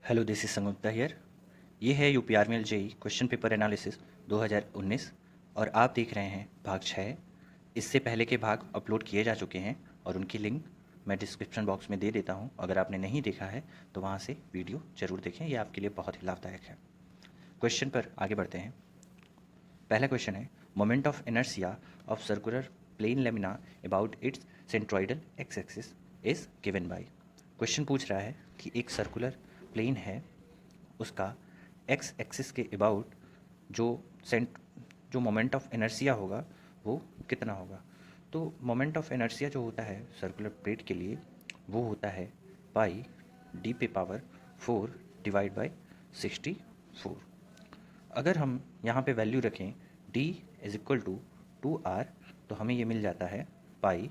Hello, this is Sengupta here. ये है यूपीआरमेल जेई क्वेश्चन पेपर एनालिसिस 2019 और आप देख रहे हैं भाग 6। इससे पहले के भाग अपलोड किए जा चुके हैं और उनकी लिंक मैं डिस्क्रिप्शन बॉक्स में दे देता हूं। अगर आपने नहीं देखा है तो वहां से वीडियो ज़रूर देखें, ये आपके लिए बहुत ही लाभदायक है। क्वेश्चन पर आगे बढ़ते हैं। पहला क्वेश्चन है, moment of inertia of circular plane lamina about its centroidal X axis is given by. Question पूछ रहा है कि एक सर्कुलर प्लेन है, उसका एक्स एक्सिस के अबाउट जो सेंट जो मोमेंट ऑफ इनर्शिया होगा वो कितना होगा। तो मोमेंट ऑफ इनर्शिया जो होता है सर्कुलर प्लेट के लिए वो होता है पाई डी पे पावर 4 डिवाइड बाय 64। अगर हम यहाँ पे वैल्यू रखें d is equal to 2r तो हमें ये मिल जाता है पाई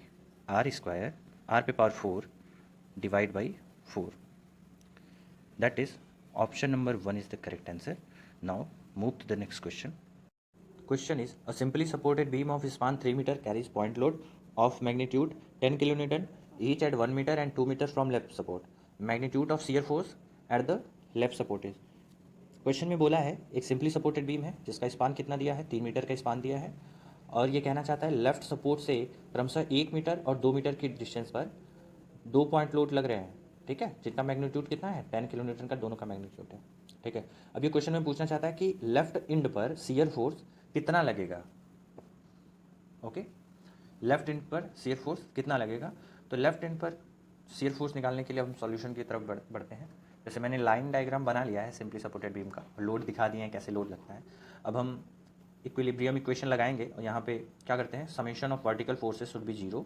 आर स्क्वायर आर पे power 4 divide by 4। That is option number 1 is the correct answer. Now move to the next question. Question is, a simply supported beam of span 3 meter carries point load of magnitude 10 kilonewton each at 1 meter and 2 meters from left support. Magnitude of shear force at the left support is। Question में बोला है एक simply supported beam है जिसका span कितना दिया है, 3 metre का स्पान दिया है और ये कहना चाहता है लेफ्ट सपोर्ट से क्रमशः 1 मीटर और 2 मीटर की डिस्टेंस पर 2 पॉइंट लोड लग रहे हैं। ठीक है, जिनका मैग्नीट्यूड कितना है 10 किलो न्यूटन का दोनों का मैग्नीट्यूड है। ठीक है, अब ये क्वेश्चन में पूछना चाहता है कि लेफ्ट एंड पर शियर फोर्स कितना लगेगा। ओके, लेफ्ट एंड पर शियर फोर्स कितना लगेगा। तो लेफ्ट एंड पर शियर फोर्स निकालने के लिए हम सॉल्यूशन की तरफ बढ़ते हैं। जैसे मैंने लाइन डायग्राम बना लिया है सिंपली सपोर्टेड बीम का, लोड दिखा दिए हैं कैसे लोड लगता है। अब हम इक्विलिब्रियम इक्वेशन लगाएंगे और यहाँ पे क्या करते हैं, summation of vertical forces should be 0।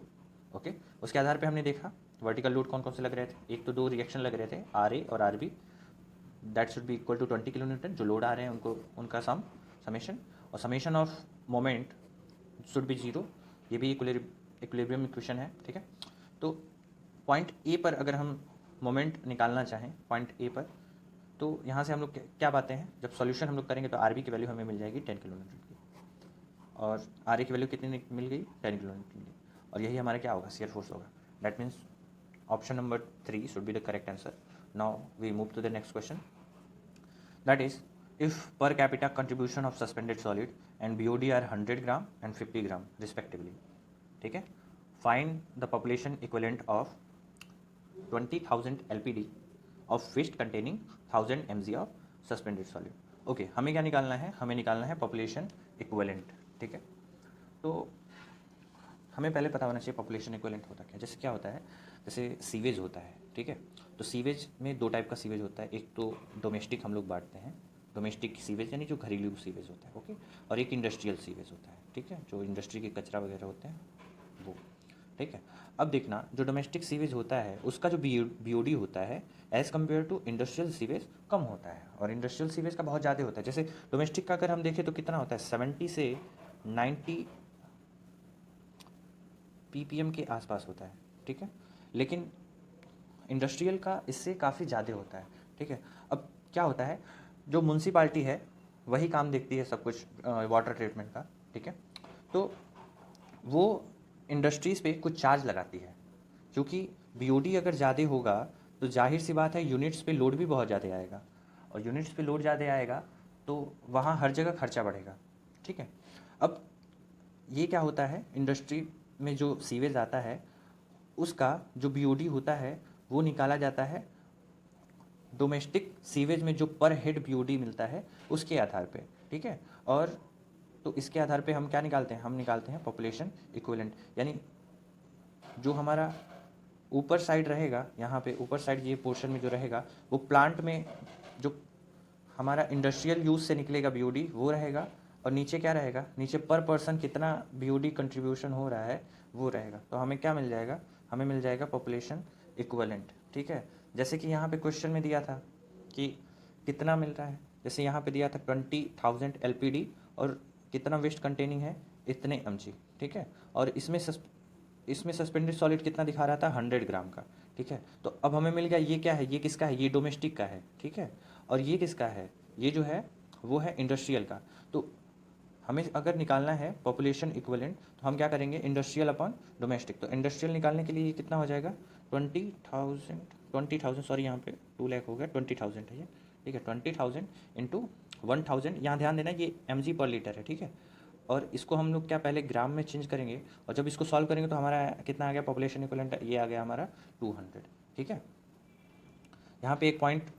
Okay, उसके आधार पे हमने देखा वर्टिकल लोड कौन कौन से लग रहे थे। एक तो 2 रिएक्शन लग रहे थे आर ए और R B, that should be equal to 20 kilonewton. जो लोड आ रहे हैं उनको उनका समेशन और summation of moment should be 0। ये भी इक्विलिब्रियम इक्वेशन है। ठीक है, तो पॉइंट ए पर अगर हम मोमेंट निकालना चाहें पॉइंट ए पर, तो यहाँ से हम लोग क्या पाते हैं, जब सॉल्यूशन हम लोग करेंगे तो आर बी की वैल्यू हमें मिल जाएगी 10 किलो न्यूटन की और आर ए की वैल्यू कितनी मिल गई 10 किलो न्यूटन की, और यही हमारा क्या होगा शियर फोर्स होगा। That means option number 3 should be the correct answer. Now we move to the next question. That is, if per capita contribution of suspended solid and BOD are 100 gram and 50 gram respectively, ठीक है, find the population equivalent of 20,000 LPD of waste containing 1000 mg of suspended solid. Okay, हमें क्या निकालना है, हमें निकालना है population equivalent. ठीक है, तो हमें पहले पता होना चाहिए पॉपुलेशन इक्विवेलेंट होता क्या। जैसे क्या होता है, जैसे सीवेज होता है। ठीक है, तो सीवेज में 2 टाइप का सीवेज होता है। एक तो डोमेस्टिक हम लोग बांटते हैं, डोमेस्टिक सीवेज यानी जो घरेलू सीवेज होता है। ओके, और एक इंडस्ट्रियल सीवेज होता है। ठीक है, जो इंडस्ट्री के कचरा वगैरह होते हैं वो। ठीक है, अब देखना जो डोमेस्टिक सीवेज होता है उसका जो बीओडी होता है as compare to industrial sewage कम होता है और इंडस्ट्रियल सीवेज का बहुत ज़्यादा होता है। जैसे डोमेस्टिक का अगर हम देखें तो कितना होता है 70 से 90 ppm के आसपास होता है। ठीक है, लेकिन इंडस्ट्रियल का इससे काफ़ी ज़्यादा होता है। ठीक है, अब क्या होता है, जो म्यूनसिपाल्टी है वही काम देखती है सब कुछ वाटर ट्रीटमेंट का। ठीक है, तो वो इंडस्ट्रीज़ पे कुछ चार्ज लगाती है, क्योंकि बीओडी अगर ज़्यादा होगा तो जाहिर सी बात है यूनिट्स पे लोड भी बहुत ज़्यादा आएगा और यूनिट्स पे लोड ज़्यादा आएगा तो वहाँ हर जगह खर्चा बढ़ेगा। ठीक है, अब ये क्या होता है, इंडस्ट्री में जो सीवेज आता है उसका जो बीओडी होता है वो निकाला जाता है डोमेस्टिक सीवेज में जो पर हेड बीओडी मिलता है उसके आधार पे। ठीक है, और तो इसके आधार पे हम क्या निकालते हैं, हम निकालते हैं पॉपुलेशन इक्विवेलेंट। यानी जो हमारा ऊपर साइड रहेगा, यहाँ पे ऊपर साइड ये पोर्शन में जो रहेगा वो प्लांट में जो हमारा इंडस्ट्रियल यूज़ से निकलेगा बीओडी वो रहेगा, और नीचे क्या रहेगा, नीचे पर पर्सन कितना बीओडी कंट्रीब्यूशन हो रहा है वो रहेगा। तो हमें क्या मिल जाएगा, हमें मिल जाएगा पॉपुलेशन इक्विवेलेंट। ठीक है, जैसे कि यहाँ पे क्वेश्चन में दिया था कि कितना मिल रहा है, जैसे यहाँ पे दिया था 20,000 LPD और कितना वेस्ट कंटेनिंग है इतने mg। ठीक है, और इसमें सस्पेंडेड सॉलिड कितना दिखा रहा था 100 ग्राम का। ठीक है, तो अब हमें मिल गया ये क्या है, ये किसका है, ये डोमेस्टिक का है। ठीक है, और ये किसका है, ये जो है वो है इंडस्ट्रियल का। तो हमें अगर निकालना है पॉपुलेशन इक्विवेलेंट तो हम क्या करेंगे, इंडस्ट्रियल अपॉन डोमेस्टिक। तो इंडस्ट्रियल निकालने के लिए ये कितना हो जाएगा 20,000 20,000, सॉरी यहाँ पे 2 लाख हो गया, 20,000 है ये, ठीक है। 20,000 इंटू 1,000, यहाँ ध्यान देना ये mg पर लीटर है, ठीक है। और इसको हम लोग क्या पहले ग्राम में चेंज करेंगे, और जब इसको सॉल्व करेंगे तो हमारा कितना आ गया पॉपुलेशन इक्विवेलेंट, ये आ गया हमारा 200, ठीक है। यहाँ पे एक पॉइंट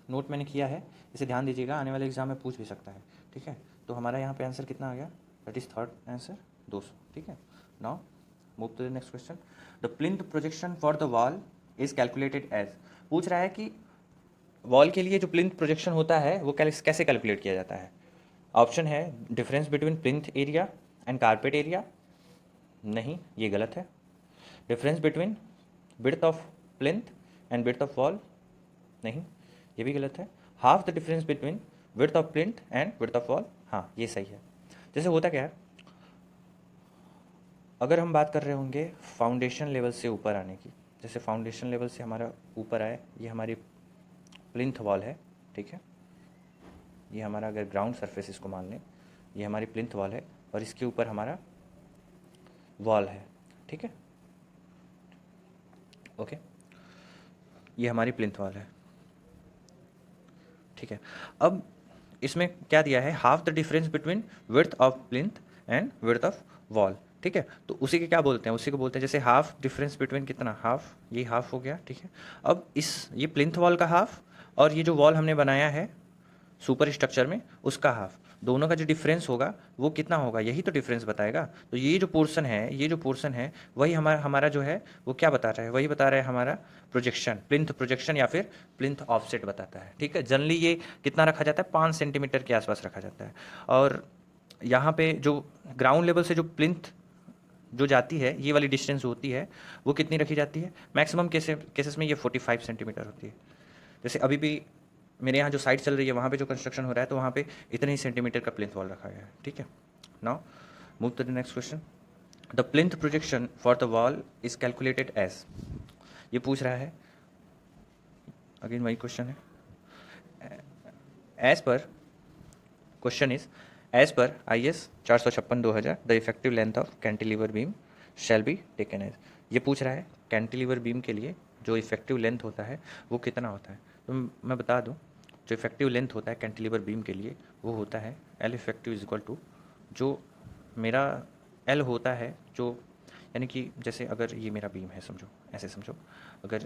नोट मैंने किया है, इसे ध्यान दीजिएगा, आने वाले एग्जाम में पूछ भी सकता है, ठीक है। तो हमारा यहाँ पे आंसर कितना आ गया, दैट इज थर्ड आंसर 200, ठीक है। Now move to the next question. The plinth projection for the wall is calculated as, पूछ रहा है कि वॉल के लिए जो प्लिंथ प्रोजेक्शन होता है वो कैसे कैलकुलेट किया जाता है। ऑप्शन है difference between plinth area and carpet area, नहीं ये गलत है। Difference between width of plinth and width of wall, नहीं ये भी गलत है। Half the difference between width of plinth and width of wall, हाँ ये सही है। जैसे होता क्या है, अगर हम बात कर रहे होंगे फाउंडेशन लेवल से ऊपर आने की, जैसे फाउंडेशन लेवल से हमारा ऊपर आए, ये हमारी प्लिंथ वॉल है, ठीक है। ये हमारा अगर ग्राउंड सरफेस इसको मान लें, ये हमारी प्लिंथ वॉल है और इसके ऊपर हमारा वॉल है, ठीक है, ओके। ये हमारी प्लिंथ वॉल है, ठीक है। अब इसमें क्या दिया है, half the difference between width of plinth and width of wall, ठीक है। तो उसी के क्या बोलते हैं, उसी को बोलते हैं जैसे हाफ डिफरेंस बिटवीन कितना, हाफ, ये हाफ हो गया, ठीक है। अब ये प्लिंथ वॉल का हाफ और ये जो वॉल हमने बनाया है सुपर स्ट्रक्चर में उसका हाफ, दोनों का जो डिफरेंस होगा वो कितना होगा, यही तो डिफरेंस बताएगा। तो ये जो पोर्शन है, ये जो पोर्शन है वही हमारा जो है वो क्या बता रहा है, वही बता रहा है हमारा प्रोजेक्शन, प्लिंथ प्रोजेक्शन या फिर प्लिंथ ऑफसेट बताता है, ठीक है। जनरली ये कितना रखा जाता है, 5 सेंटीमीटर के आसपास रखा जाता है। और यहाँ पे जो ग्राउंड लेवल से जो प्लिंथ जो जाती है, ये वाली डिस्टेंस होती है वो कितनी रखी जाती है, मैक्सिमम केसेस में ये 45 सेंटीमीटर होती है। जैसे अभी भी मेरे यहाँ जो साइट चल रही है वहाँ पे जो कंस्ट्रक्शन हो रहा है तो वहाँ पे इतने ही सेंटीमीटर का प्लिंथ वॉल रखा गया है, ठीक है। Now move to the next question. The plinth projection for the wall is calculated as, ये पूछ रहा है, अगेन वही क्वेश्चन है। As per question is as per IS 456/2000 the effective length of cantilever beam shall be taken as, ये पूछ रहा है कैंटिलीवर बीम के लिए जो इफेक्टिव लेंथ होता है वो कितना होता है। तो मैं बता दूं, जो इफेक्टिव लेंथ होता है कैंटिलीवर बीम के लिए वो होता है L effective is equal to, जो मेरा L होता है, जो यानी कि जैसे अगर ये मेरा बीम है, समझो ऐसे समझो, अगर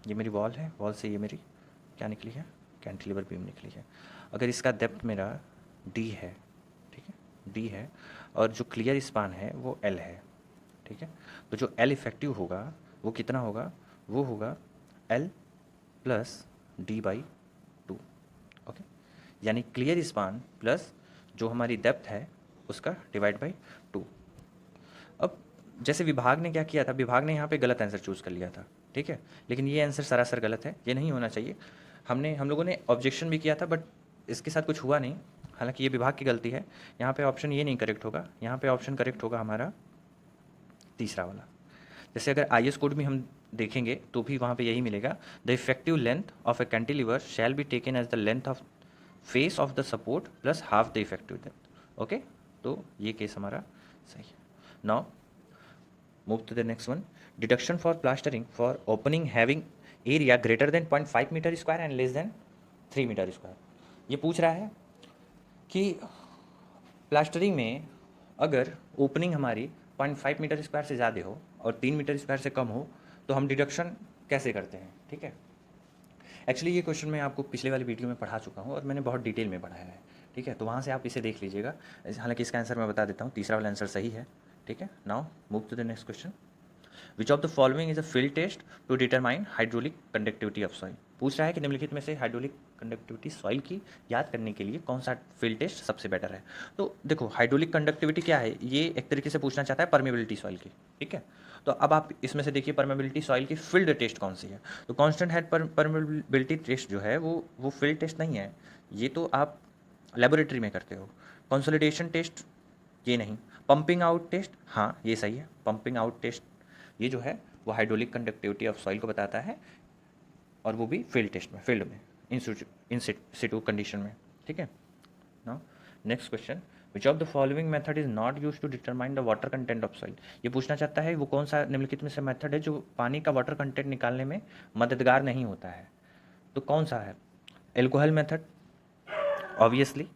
ये मेरी वॉल है, वॉल से ये मेरी क्या निकली है, कैंटिलीवर बीम निकली है। अगर इसका डेप्थ मेरा D है, ठीक है, D है, और जो क्लियर स्पान है वो L है, ठीक है। तो जो L इफेक्टिव होगा वो कितना होगा, वो होगा L प्लस D/2, ओके। यानी क्लियर स्पान प्लस जो हमारी डेप्थ है उसका डिवाइड बाई 2। अब जैसे विभाग ने क्या किया था, विभाग ने यहाँ पे गलत आंसर चूज़ कर लिया था, ठीक है, लेकिन ये आंसर सरासर गलत है, ये नहीं होना चाहिए। हम लोगों ने ऑब्जेक्शन भी किया था बट इसके साथ कुछ हुआ नहीं, हालांकि ये विभाग की गलती है। यहाँ पे ऑप्शन ये नहीं करेक्ट होगा, यहाँ पे ऑप्शन करेक्ट होगा हमारा तीसरा वाला। जैसे अगर IS कोड में हम देखेंगे तो भी वहाँ पे यही मिलेगा, the effective length of a cantilever shall be taken as the length of face of the support plus half the effective length, okay. तो ये केस हमारा सही है। Now move to the next one. Deduction for plastering for opening having area greater than 0.5 metre square and less than 3 metre square, ये पूछ रहा है कि प्लास्टरिंग में अगर ओपनिंग हमारी 0.5 मीटर स्क्वायर से ज़्यादा हो और 3 मीटर स्क्वायर से कम हो तो हम डिडक्शन कैसे करते हैं, ठीक है। एक्चुअली ये क्वेश्चन मैं आपको पिछले वाली वीडियो में पढ़ा चुका हूँ और मैंने बहुत डिटेल में पढ़ाया है, ठीक है, तो वहाँ से आप इसे देख लीजिएगा। हालांकि इसका आंसर मैं बता देता हूँ, तीसरा वाला आंसर सही है, ठीक है। Now move to the next question. Which of the following is a field test to determine hydraulic conductivity of soil, पूछ रहा है कि निम्नलिखित में से हाइड्रोलिक कंडक्टिविटी सॉइल की याद करने के लिए कौन सा फील्ड टेस्ट सबसे बेटर है। तो देखो हाइड्रोलिक कंडक्टिविटी क्या है, ये एक तरीके से पूछना चाहता है परमेबिलिटी सॉइल की, ठीक है। तो अब आप इसमें से देखिए परमेबिलिटी सॉइल की फील्ड टेस्ट कौन सी है। तो कांस्टेंट हेड परमेबिलिटी टेस्ट जो है वो फील्ड टेस्ट नहीं है, ये तो आप लेबोरेटरी में करते हो। कंसोलिडेशन टेस्ट ये नहीं। पंपिंग आउट टेस्ट, हाँ ये सही है, पंपिंग आउट टेस्ट ये जो है वो हाइड्रोलिक कंडक्टिविटी ऑफ सॉइल को बताता है, और वो भी फील्ड टेस्ट में, फील्ड में, इन सिटू कंडीशन में, ठीक है। Now next question. Which of the following method is not use to determine the water content of soil. ये पूछना चाहता है वो कौन सा निम्नलिखित में से मेथड है जो पानी का वाटर कंटेंट निकालने में मददगार नहीं होता है। तो कौन सा है? Alcohol method, obviously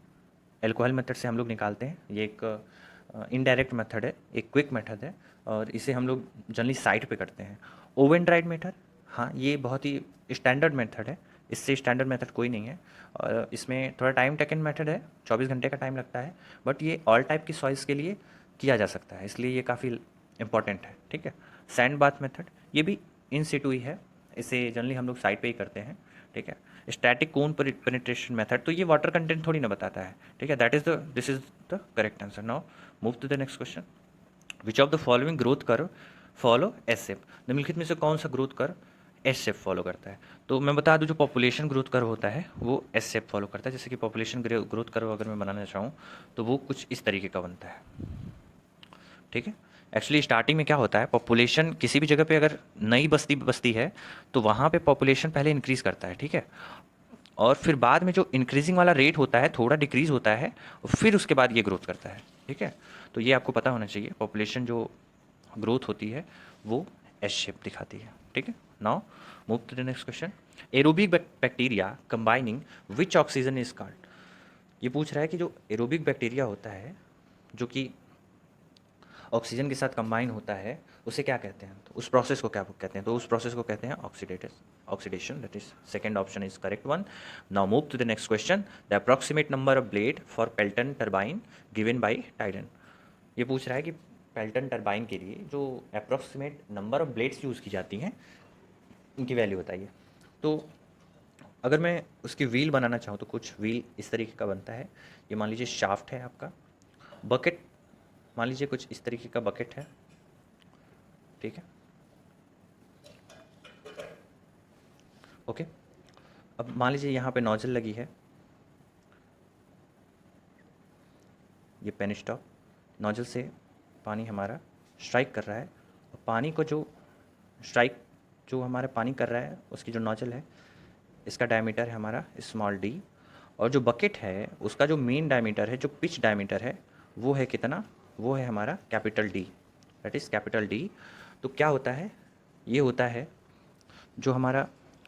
alcohol method से हम लोग निकालते हैं। ये एक इनडायरेक्ट मेथड है, एक क्विक मेथड है और इसे हम लोग जनरली साइट पे करते हैं। ओवन ड्राइड मेथड, हाँ ये बहुत ही स्टैंडर्ड मेथड है, इससे स्टैंडर्ड मेथड कोई नहीं है और इसमें थोड़ा टाइम टेकन मेथड है, 24 घंटे का टाइम लगता है, बट ये ऑल टाइप की सॉइल्स के लिए किया जा सकता है, इसलिए ये काफ़ी इंपॉर्टेंट है। ठीक है। सैंड बाथ मेथड, ये भी इन सिटू ही है, इसे जनरली हम लोग साइट पे ही करते हैं। ठीक है। स्टैटिक कोन पेनिट्रेशन मेथड, तो ये वाटर कंटेंट थोड़ी ना बताता है। ठीक है। This is the correct answer. Now move to the next question. Which of the following growth curve follow S shape. निम्नलिखित में से कौन सा growth curve S shape follow करता है? तो मैं बता दूं जो पॉपुलेशन ग्रोथ कर्व होता है वो एस शेप फॉलो करता है। जैसे कि पॉपुलेशन ग्रोथ कर्व अगर मैं बनाना चाहूँ तो वो कुछ इस तरीके का बनता है। ठीक है। एक्चुअली स्टार्टिंग में क्या होता है, पॉपुलेशन किसी भी जगह पे अगर नई बस्ती बस्ती है तो वहाँ पे पॉपुलेशन पहले इंक्रीज़ करता है। ठीक है। और फिर बाद में जो इंक्रीजिंग वाला रेट होता है थोड़ा डिक्रीज होता है, फिर उसके बाद ये ग्रोथ करता है। ठीक है। तो ये आपको पता होना चाहिए, पॉपुलेशन जो ग्रोथ होती है वो एस शेप दिखाती है। ठीक है। Now move to the next question. Aerobic bacteria combining which oxygen is called. ये पूछ रहा है कि जो एरोबिक बैक्टीरिया होता है जो कि ऑक्सीजन के साथ कंबाइन होता है उसे क्या कहते हैं? तो उस प्रोसेस को क्या कहते हैं? तो उस प्रोसेस को कहते हैं oxidation. That is second option is correct one. Now move to the next question. The approximate number of blade for Pelton turbine given by टाइडन। ये पूछ रहा है कि पेल्टन टरबाइन के लिए जो approximate number of blades use की जाती हैं उनकी वैल्यू बताइए। तो अगर मैं उसकी व्हील बनाना चाहूँ तो कुछ व्हील इस तरीके का बनता है। ये मान लीजिए शाफ्ट है आपका। बकेट, मान लीजिए कुछ इस तरीके का बकेट है। ठीक है। ओके। अब मान लीजिए यहाँ पे नोजल लगी है, ये पेन स्टॉक, नोजल से पानी हमारा स्ट्राइक कर रहा है और पानी को जो स्ट्राइक जो हमारा पानी कर रहा है उसकी जो नोजल है इसका डायमीटर है हमारा स्मॉल डी, और जो बकेट है उसका जो मेन डायमीटर है, जो पिच डायमीटर है वो है कितना? वो है हमारा capital D, that is capital D. तो क्या होता है, ये होता है जो हमारा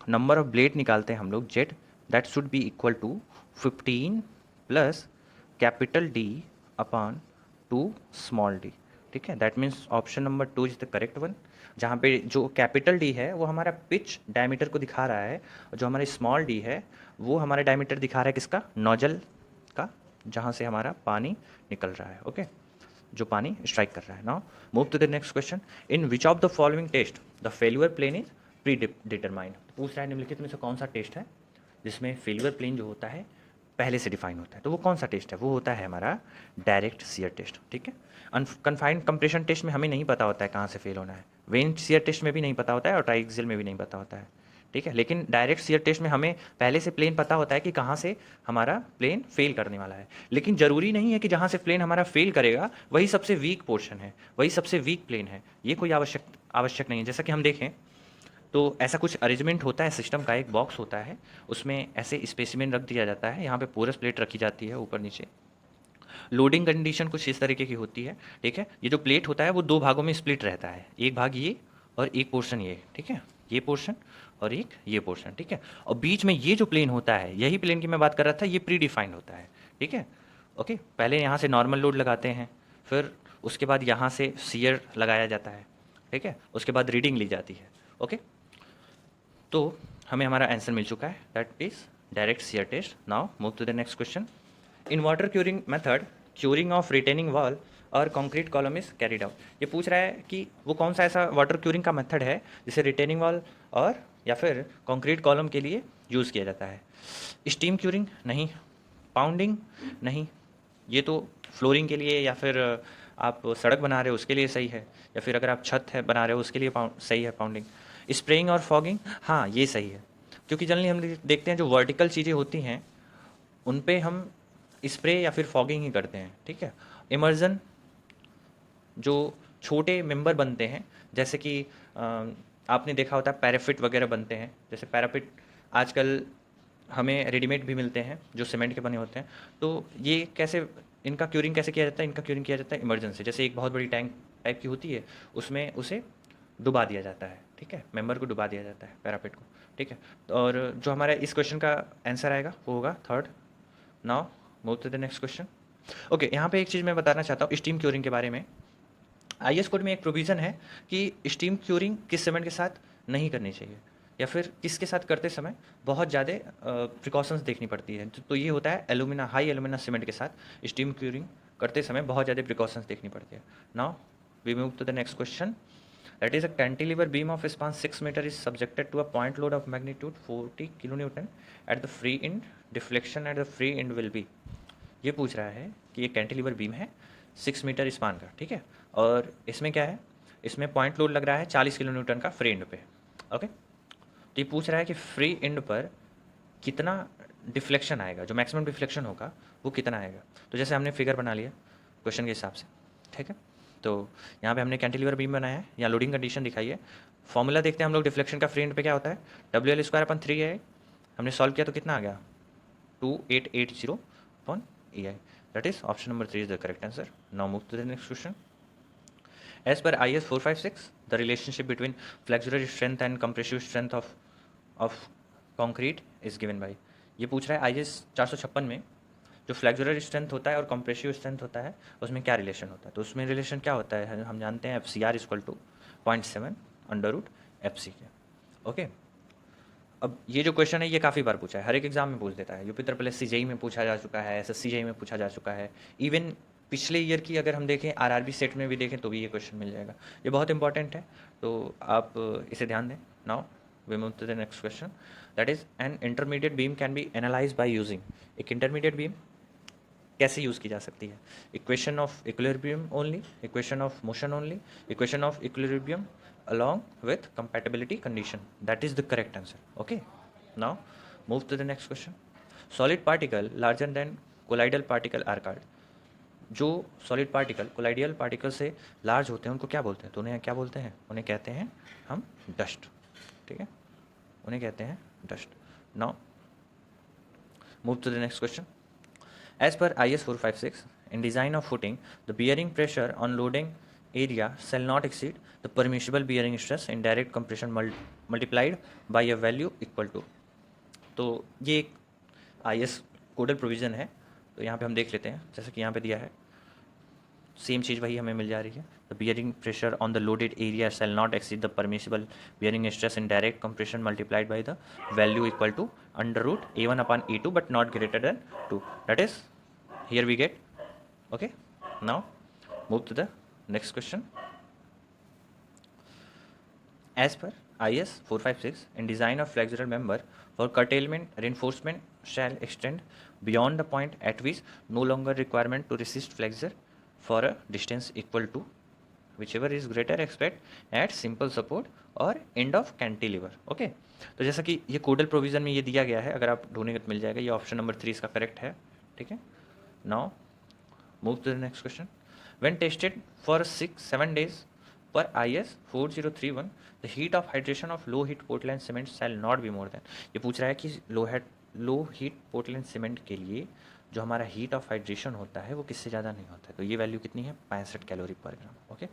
नंबर ऑफ ब्लेड निकालते हैं हम लोग Z, that should be equal to 15 plus capital D upon 2 small D. ठीक है। That means option number 2 is the correct one, जहाँ पे जो कैपिटल डी है वो हमारा पिच डायमीटर को दिखा रहा है और जो हमारा स्मॉल डी है वो हमारा डायमीटर दिखा रहा है किसका? नोजल का, जहाँ से हमारा पानी निकल रहा है। ओके। जो पानी स्ट्राइक कर रहा है। Now move to the next question. In which of the following test the failure plane is predetermined. पूछ रहा है निम्नलिखित में से कौन सा टेस्ट है जिसमें फेल्यूर प्लेन जो होता है पहले से डिफाइन होता है? तो वो कौन सा टेस्ट है? वो होता है हमारा डायरेक्ट शियर टेस्ट। ठीक है। अनकन्फाइंड कंप्रेशन टेस्ट में हमें नहीं पता होता है कहाँ से फेल होना है, वेन शियर टेस्ट में भी नहीं पता होता है और ट्राइक्सियल में भी नहीं पता होता है। ठीक है। लेकिन डायरेक्ट शियर टेस्ट में हमें पहले से प्लेन पता होता है कि कहाँ से हमारा प्लेन फेल करने वाला है, लेकिन ज़रूरी नहीं है कि जहाँ से प्लेन हमारा फेल करेगा वही सबसे वीक पोर्शन है, वही सबसे वीक प्लेन है, ये कोई आवश्यक नहीं है। जैसा कि हम देखें तो ऐसा कुछ अरेंजमेंट होता है, सिस्टम का एक बॉक्स होता है, उसमें ऐसे स्पेसिमेन रख दिया जाता है, यहाँ पे पोरस प्लेट रखी जाती है ऊपर नीचे। लोडिंग कंडीशन कुछ इस तरीके की होती है। ठीक है। ये जो प्लेट होता है वो दो भागों में स्प्लिट रहता है, एक भाग ये और एक पोर्शन ये। ठीक है। ये पोर्शन और एक ये पोर्शन। ठीक है। और बीच में ये जो प्लेन होता है, यही प्लेन की मैं बात कर रहा था, ये प्री डिफाइंड होता है। ठीक है। ओके। पहले यहाँ से नॉर्मल लोड लगाते हैं, फिर उसके बाद यहाँ से शियर लगाया जाता है। ठीक है। उसके बाद रीडिंग ली जाती है। ओके। तो हमें हमारा आंसर मिल चुका है, that is direct shear test. Now move to the next question. In water curing method curing of retaining wall और concrete column is carried out. ये पूछ रहा है कि वो कौन सा ऐसा वाटर क्यूरिंग का मेथड है जिसे रिटेनिंग वॉल और या फिर कंक्रीट कॉलम के लिए यूज़ किया जाता है। स्टीम क्यूरिंग नहीं, पाउंडिंग नहीं, ये तो फ्लोरिंग के लिए या फिर आप सड़क बना रहे हो उसके लिए सही है, या फिर अगर आप छत है बना रहे हो उसके लिए सही है पाउंडिंग। स्प्रेइंग और फॉगिंग, हाँ ये सही है, क्योंकि जनरली हम देखते हैं जो वर्टिकल चीज़ें होती हैं उन पे हम स्प्रे या फिर फॉगिंग ही करते हैं। ठीक है। इमर्जन जो छोटे मेंबर बनते हैं, जैसे कि आपने देखा होता है पैराफिट वगैरह बनते हैं, जैसे पैराफिट आजकल हमें रेडीमेड भी मिलते हैं जो सीमेंट के बने होते हैं। तो ये कैसे इनका क्यूरिंग कैसे किया जाता है? इनका क्यूरिंग किया जाता है इमरजेंसी, जैसे एक बहुत बड़ी टैंक टाइप की होती है, उसमें उसे डुबा दिया जाता है, ठीक है, मेंबर को डुबा दिया जाता है, पैरापेट को, ठीक है। और जो हमारा इस क्वेश्चन का आंसर आएगा वो होगा third. Now move to the next question. Okay, यहाँ पे एक चीज़ मैं बताना चाहता हूँ स्टीम क्यूरिंग के बारे में। आईएस कोड में एक प्रोविज़न है कि स्टीम क्यूरिंग किस सीमेंट के साथ नहीं करनी चाहिए, या फिर किसके साथ करते समय बहुत ज़्यादा प्रिकॉशंस देखनी पड़ती है। तो ये होता है एलुमिना, हाई एलुमिना सीमेंट के साथ स्टीम क्यूरिंग करते समय बहुत ज़्यादा प्रिकॉशंस देखनी पड़ती है। Now we move to the next question. That is, a cantilever beam of span 6 meter is subjected to a point load of magnitude 40 kilonewton at the free end. Deflection at the free end will be। ये पूछ रहा है कि ये cantilever beam है 6 metre span का, ठीक है, और इसमें क्या है, इसमें पॉइंट लोड लग रहा है 40 किलो न्यूटन का फ्री एंड पे। ओके, तो ये पूछ रहा है कि फ्री एंड पर कितना डिफ्लेक्शन आएगा, जो मैक्सिमम डिफ्लेक्शन होगा वो कितना आएगा। तो जैसे हमने फिगर बना लिया क्वेश्चन के हिसाब से, ठीक है। तो यहाँ पे हमने कैंटिलीवर बीम बनाया है, यहाँ लोडिंग कंडीशन दिखाई है। फॉर्मूला देखते हैं हम लोग डिफ्लेक्शन का फ्री एंड पे क्या होता है, WL²/3 है। हमने सॉल्व किया तो कितना आ गया, 2880/EI। That is option number 3 is the correct answer. Now move to the next question. As per IS 456, the relationship between flexural strength and compressive strength of concrete is given by। ये पूछ रहा है IS 456 में जो फ्लैक्सुरल strength होता है और compressive strength होता है उसमें क्या रिलेशन होता है। तो उसमें रिलेशन क्या होता है, हम जानते हैं FCR = 0.7 के। ओके, अब ये जो क्वेश्चन है ये काफ़ी बार पूछा है, हर एक एग्जाम में पूछ देता है। यूपी ट्रिपल SC जेई में पूछा जा चुका है, SSC जेई में पूछा जा चुका है, इवन पिछले ईयर की अगर हम देखें RRB सेट में भी देखें तो भी ये क्वेश्चन मिल जाएगा। ये बहुत इंपॉर्टेंट है, तो आप इसे ध्यान दें। Now we move to the next question. That is, an intermediate beam can be analyse by using. एक इंटरमीडिएट बीम कैसे यूज़ की जा सकती है, equation of equilibrium only, equation of motion only, equation of equilibrium along with compatibility condition। That is the correct answer। Okay, now move to the next question। solid particle larger than colloidal particle are called। जो solid particle colloidal particle से large होते हैं उनको क्या बोलते हैं, तो उन्हें क्या बोलते हैं, उन्हें कहते हैं हम डस्ट, ठीक है, उन्हें कहते हैं dust. Now move to the next question. As per IS 456, in design of footing, the bearing pressure on loading area shall not exceed the permissible bearing stress in direct compression multiplied by a value equal to। तो ये एक IS codal provision है, तो यहाँ पे हम देख लेते हैं, जैसे कि यहाँ पे दिया है सेम चीज़ वही हमें मिल जा रही है। The bearing pressure on the loaded area shall not exceed the permissible bearing stress in direct compression multiplied by the value equal to √A1/E2 but not greater than 2। That is here we get. Okay, now move to the next question. As per IS 456, in design of flexural member for curtailment, reinforcement shall extend beyond the point at which no longer requirement to resist flexure for a distance equal to whichever is greater expect at simple support or end of cantilever। Okay, तो जैसा कि ये कोडल provision में ये दिया गया है, अगर आप ढूंढेंगे तो मिल जाएगा। ये ऑप्शन नंबर 3 इसका करेक्ट है, ठीक है। Now move to the next question. When tested for 6-7 days per IS 4031, the heat of hydration of low heat Portland cement shall not be more than। ये पूछ रहा है कि लो हीट पोर्टलैंड सीमेंट के लिए जो हमारा हीट ऑफ हाइड्रेशन होता है वो किससे ज़्यादा नहीं होता है। तो ये वैल्यू कितनी है, 65 calorie per gram. Okay,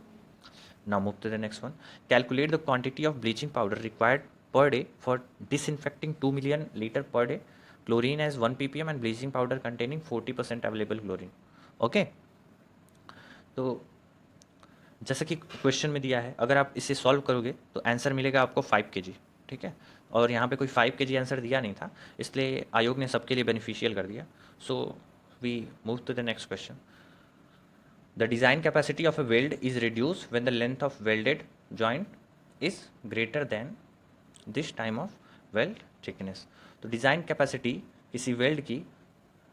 now move to the next one. Calculate the quantity of bleaching powder required per day for disinfecting 2 million litre per day, chlorine as 1 ppm and bleaching powder containing 40% available chlorine. Okay, तो जैसा कि question में दिया है, अगर आप इसे solve करोगे तो आंसर मिलेगा आपको 5 kg, ठीक है। और यहाँ पे कोई 5 kg आंसर दिया नहीं था, इसलिए आयोग ने सबके लिए बेनिफिशियल कर दिया। So we move to the next question. The design capacity of a weld is reduce when the length of welded joint is greater than this time of weld thickness. तो डिज़ाइन कैपेसिटी किसी weld की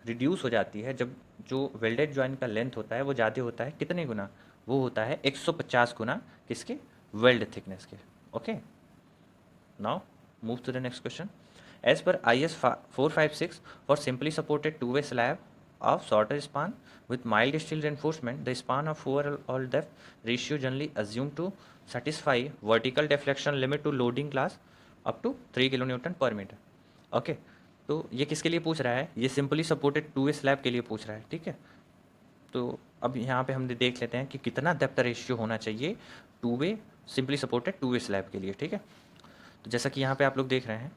reduce हो जाती है जब जो welded joint का length होता है वो ज़्यादा होता है, कितने गुना, वो होता है 150 गुना किसके, वेल्ड थिकनेस के। Okay, now move to the next question. As per IS 456, for simply supported two way slab of shorter span with mild steel reinforcement, the span of overall depth ratio generally assumed to satisfy vertical deflection limit to loading class up to 3 kN/m। Okay, तो ये किसके लिए पूछ रहा है, ये simply supported two way slab के लिए पूछ रहा है, ठीक है। तो अब यहाँ पे हम देख लेते हैं कि कितना डेप्थ रेशियो होना चाहिए two way simply supported two way slab के लिए, ठीक है। तो जैसा कि यहाँ पे आप लोग देख रहे हैं,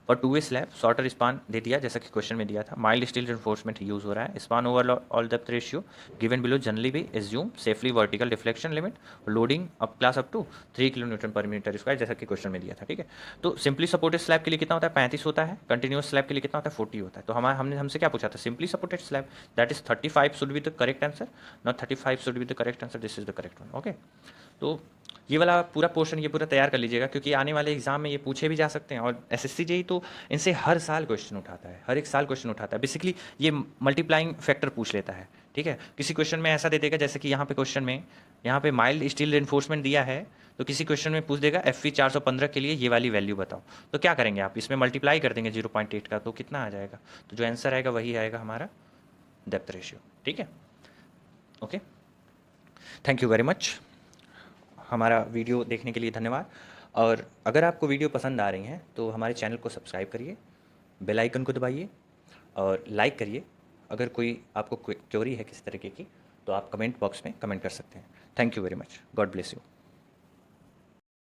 और two way slab shorter span दे दिया जैसा कि क्वेश्चन में दिया था, माइल्ड स्टील रिइंफोर्समेंट यूज हो रहा है, span over all depth ratio given below generally भी assume safely vertical deflection limit, loading up class up to 3 kilo newton per metre square जैसा कि क्वेश्चन में दिया था, ठीक है। तो सिंपली सपोर्टेड स्लैब के लिए कितना होता है, 35 होता है, कंटिन्यूस स्लैब के लिए कितना होता है, 40 होता है। तो हमारा हमने हमसे क्या पूछा था, simply supported slab, that is 35 should be the correct answer, not 35 should be the correct answer, this is the correct one, okay. तो ये वाला पूरा पोर्शन ये पूरा तैयार कर लीजिएगा, क्योंकि आने वाले एग्जाम में ये पूछे भी जा सकते हैं, और एसएससी जेई तो इनसे हर साल क्वेश्चन उठाता है, हर एक साल क्वेश्चन उठाता है। बेसिकली ये मल्टीप्लाइंग फैक्टर पूछ लेता है, ठीक है। किसी क्वेश्चन में ऐसा दे देगा, जैसे कि यहाँ पे क्वेश्चन में यहाँ पे माइल्ड स्टील रिइंफोर्समेंट दिया है, तो किसी क्वेश्चन में पूछ देगा एफ 415 के लिए ये वाली वैल्यू बताओ, तो क्या करेंगे आप, इसमें मल्टीप्लाई कर देंगे 0.8 का, तो कितना आ जाएगा, तो जो आंसर आएगा वही आएगा हमारा डेप्थ रेशियो, ठीक है, okay. Thank you very much, हमारा वीडियो देखने के लिए धन्यवाद। और अगर आपको वीडियो पसंद आ रही हैं तो हमारे चैनल को सब्सक्राइब करिए, बेल आइकन को दबाइए और लाइक करिए। अगर कोई आपको क्वेरी है किसी तरीके की तो आप कमेंट बॉक्स में कमेंट कर सकते हैं। Thank you very much, God bless you.